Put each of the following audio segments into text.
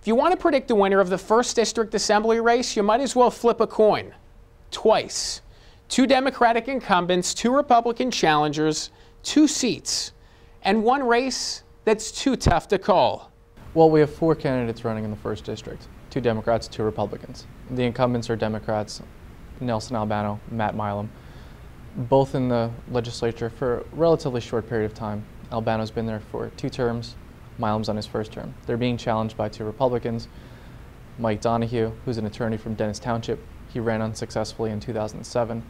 If you want to predict the winner of the 1st District Assembly race, you might as well flip a coin. Twice. 2 Democratic incumbents, 2 Republican challengers, 2 seats, and 1 race that's too tough to call. Well, we have 4 candidates running in the 1st District, 2 Democrats, 2 Republicans. The incumbents are Democrats, Nelson Albano, Matt Milam, both in the legislature for a relatively short period of time. Albano's been there for 2 terms, Milam's on his 1st term. They're being challenged by 2 Republicans, Mike Donahue, who's an attorney from Dennis Township. He ran unsuccessfully in 2007,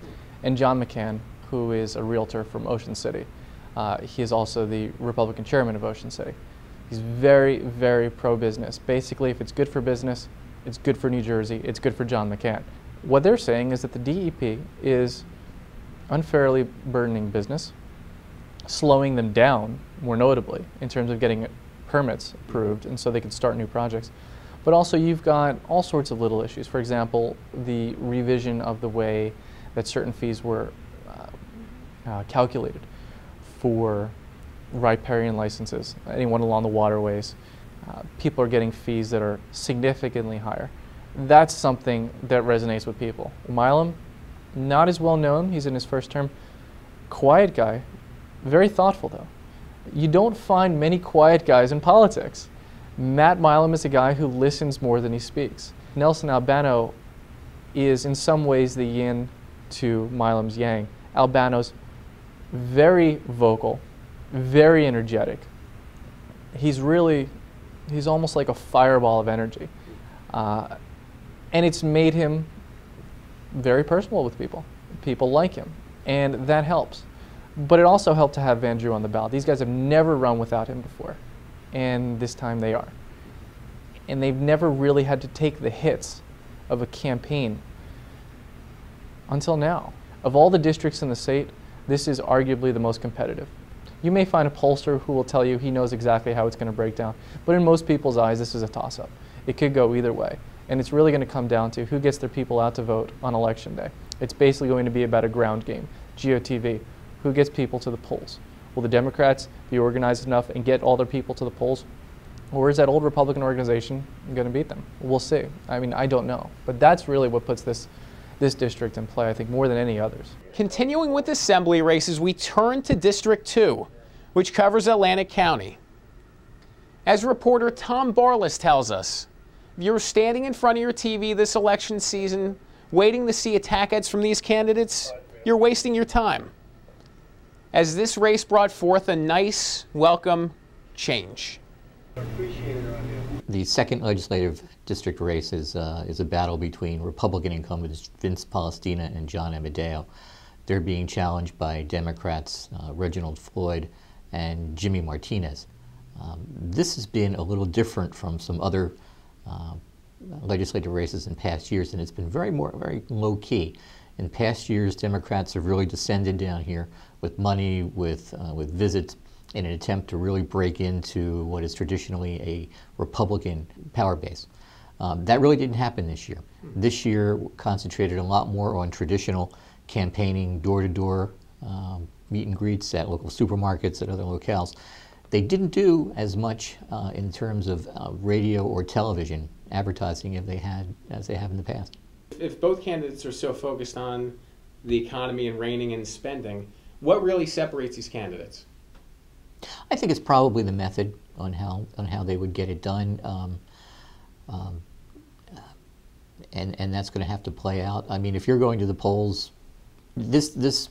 and John McCann, who is a realtor from Ocean City. He is also the Republican chairman of Ocean City. He's very, very pro-business. Basically, if it's good for business, it's good for New Jersey, it's good for John McCann. What they're saying is that the DEP is unfairly burdening business, slowing them down, more notably, in terms of getting permits approved, and so they can start new projects. But also you've got all sorts of little issues. For example, the revision of the way that certain fees were calculated for riparian licenses, anyone along the waterways. People are getting fees that are significantly higher. That's something that resonates with people. Milam, not as well known, he's in his 1st term. Quiet guy, very thoughtful though. You don't find many quiet guys in politics. Matt Milam is a guy who listens more than he speaks. Nelson Albano is in some ways the yin to Milam's yang. Albano's very vocal, very energetic. He's almost like a fireball of energy. And it's made him very personal with people. People like him, and that helps. But it also helped to have Van Drew on the ballot. These guys have never run without him before, and this time they are. And they've never really had to take the hits of a campaign until now. Of all the districts in the state, this is arguably the most competitive. You may find a pollster who will tell you he knows exactly how it's going to break down, but in most people's eyes, this is a toss-up. It could go either way, and it's really going to come down to who gets their people out to vote on Election Day. It's basically going to be about a ground game, GOTV. Who gets people to the polls? Will the Democrats be organized enough and get all their people to the polls? Or is that old Republican organization going to beat them? We'll see. I mean, I don't know. But that's really what puts this district in play, I think, more than any others. Continuing with assembly races, we turn to District 2, which covers Atlantic County. As reporter Tom Barlas tells us, if you're standing in front of your TV this election season, waiting to see attack ads from these candidates, you're wasting your time, as this race brought forth a nice, welcome change. The 2nd legislative district race is a battle between Republican incumbents Vince Palestina and John Amadeo. They're being challenged by Democrats Reginald Floyd and Jimmy Martinez. This has been a little different from some other legislative races in past years, and it's been very low key. In past years, Democrats have really descended down here with money, with visits, in an attempt to really break into what is traditionally a Republican power base. That really didn't happen this year. This year concentrated a lot more on traditional campaigning, door-to-door meet and greets at local supermarkets and other locales. They didn't do as much in terms of radio or television advertising as they have in the past. If both candidates are so focused on the economy and reining in spending, what really separates these candidates? I think it's probably the method on how they would get it done, and that's going to have to play out. I mean, if you're going to the polls, this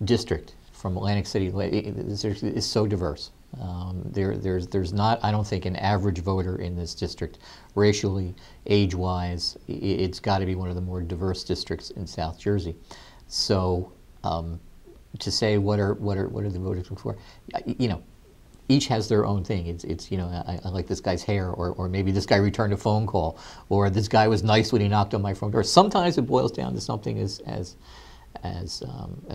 district from Atlantic City is so diverse. There's not, I don't think, an average voter in this district, racially, age-wise. It's got to be one of the more diverse districts in South Jersey. So to say what are the voters looking for, you know, each has their own thing. It's you know, I like this guy's hair, or maybe this guy returned a phone call, or this guy was nice when he knocked on my front door. Sometimes it boils down to something as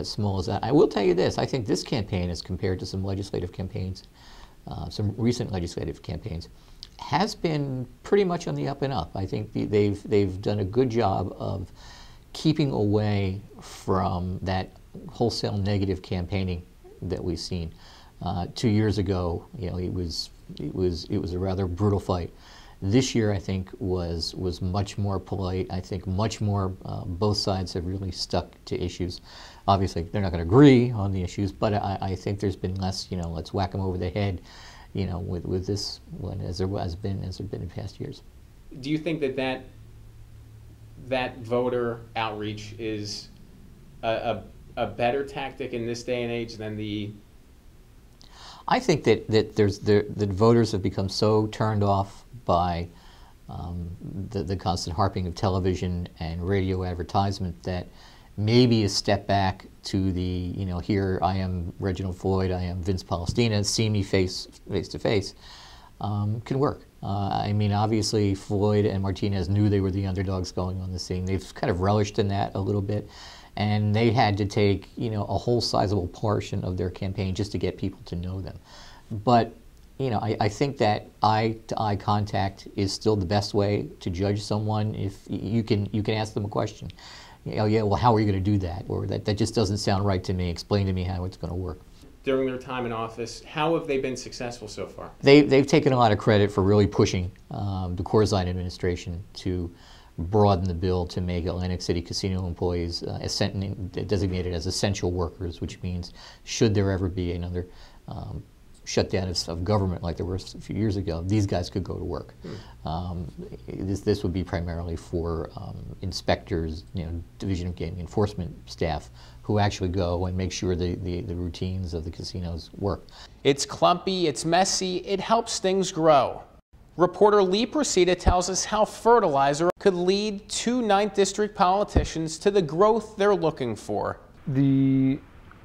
small as that. I will tell you this: I think this campaign, as compared to some legislative campaigns, some recent legislative campaigns, has been pretty much on the up and up. I think they've done a good job of keeping away from that wholesale negative campaigning that we've seen. 2 years ago, you know, it was a rather brutal fight, This year, I think, was much more polite. I think much more, both sides have really stuck to issues. Obviously, they're not going to agree on the issues, but I think there's been less, let's whack them over the head, with this one as there been in past years. Do you think that voter outreach is a better tactic in this day and age than the? I think that voters have become so turned off by the constant harping of television and radio advertisement that maybe a step back to the, here I am Reginald Floyd, I am Vince Palestina, see me face to face, can work. I mean, obviously Floyd and Martinez knew they were the underdogs going on the scene. They've kind of relished in that a little bit, and they had to take, a whole sizable portion of their campaign just to get people to know them. But, I think that eye-to-eye contact is still the best way to judge someone. If you can ask them a question. Oh yeah, well, how are you going to do that? Or that just doesn't sound right to me. Explain to me how it's going to work. During their time in office, how have they been successful so far? They've taken a lot of credit for really pushing the Corzine administration to broaden the bill to make Atlantic City casino employees designated as essential workers, which means should there ever be another shutdown of government like there was a few years ago, these guys could go to work. This would be primarily for inspectors, Division of Gaming Enforcement staff, who actually go and make sure the routines of the casinos work. It's clumpy, it's messy, it helps things grow. Reporter Lee Procida tells us how fertilizer could lead 2 9th District politicians to the growth they're looking for. The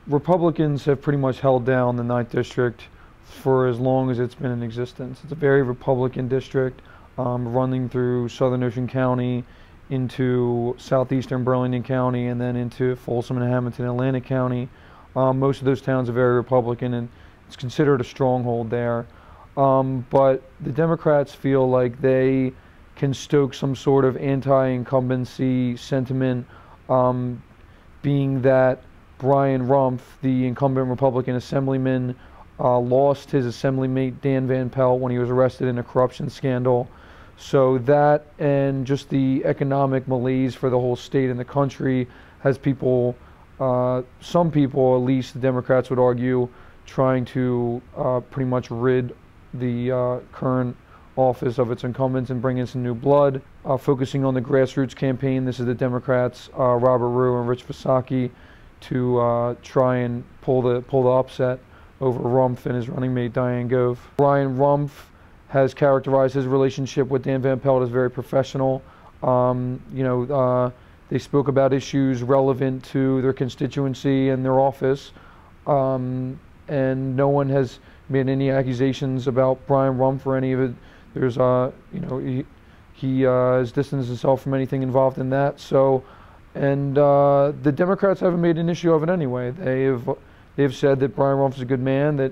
Republicans have pretty much held down the 9th District for as long as it's been in existence. It's a very Republican district, running through Southern Ocean County into southeastern Burlington County and then into Folsom and Hamilton, Atlantic County. Most of those towns are very Republican, and it's considered a stronghold there. But the Democrats feel like they can stoke some sort of anti-incumbency sentiment, being that Brian Rumpf, the incumbent Republican assemblyman, lost his assemblymate Dan Van Pelt when he was arrested in a corruption scandal. So that and just the economic malaise for the whole state and the country has people, some people, at least the Democrats would argue, trying to pretty much rid the current office of its incumbents and bring in some new blood. Focusing on the grassroots campaign, this is the Democrats, Robert Rue and Rich Visacki, to try and pull the upset over Rumpf and his running mate Diane Gove. Brian Rumpf has characterized his relationship with Dan Van Pelt as very professional. They spoke about issues relevant to their constituency and their office, and no one has made any accusations about Brian Rumpf or any of it. There's, he has distanced himself from anything involved in that. So, and the Democrats haven't made an issue of it anyway. They've said that Brian Rumpf is a good man, that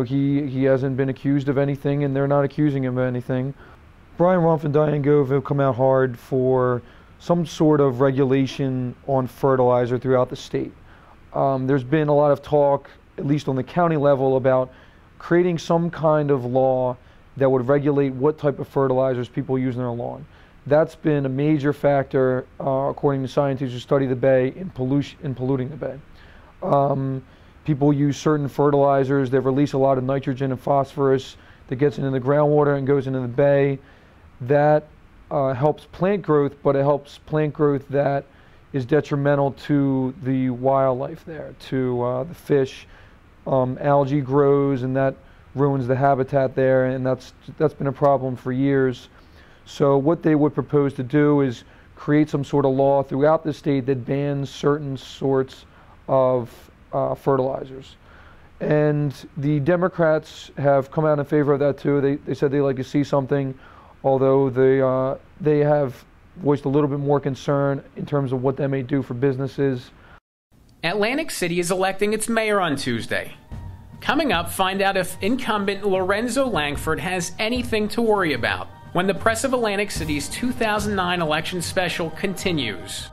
he hasn't been accused of anything, and they're not accusing him of anything. Brian Rumpf and Diane Gove have come out hard for some sort of regulation on fertilizer throughout the state. There's been a lot of talk, at least on the county level, about creating some kind of law that would regulate what type of fertilizers people use in their lawn. That's been a major factor, according to scientists who study the bay, in polluting the bay. People use certain fertilizers that release a lot of nitrogen and phosphorus that gets into the groundwater and goes into the bay. That helps plant growth, but it helps plant growth that is detrimental to the wildlife there, to the fish. Algae grows, and that ruins the habitat there, and that's been a problem for years. So what they would propose to do is create some sort of law throughout the state that bans certain sorts of fertilizers. And the Democrats have come out in favor of that too. They said they'd like to see something, although they have voiced a little bit more concern in terms of what that may do for businesses. Atlantic City is electing its mayor on Tuesday. Coming up, find out if incumbent Lorenzo Langford has anything to worry about when the Press of Atlantic City's 2009 election special continues.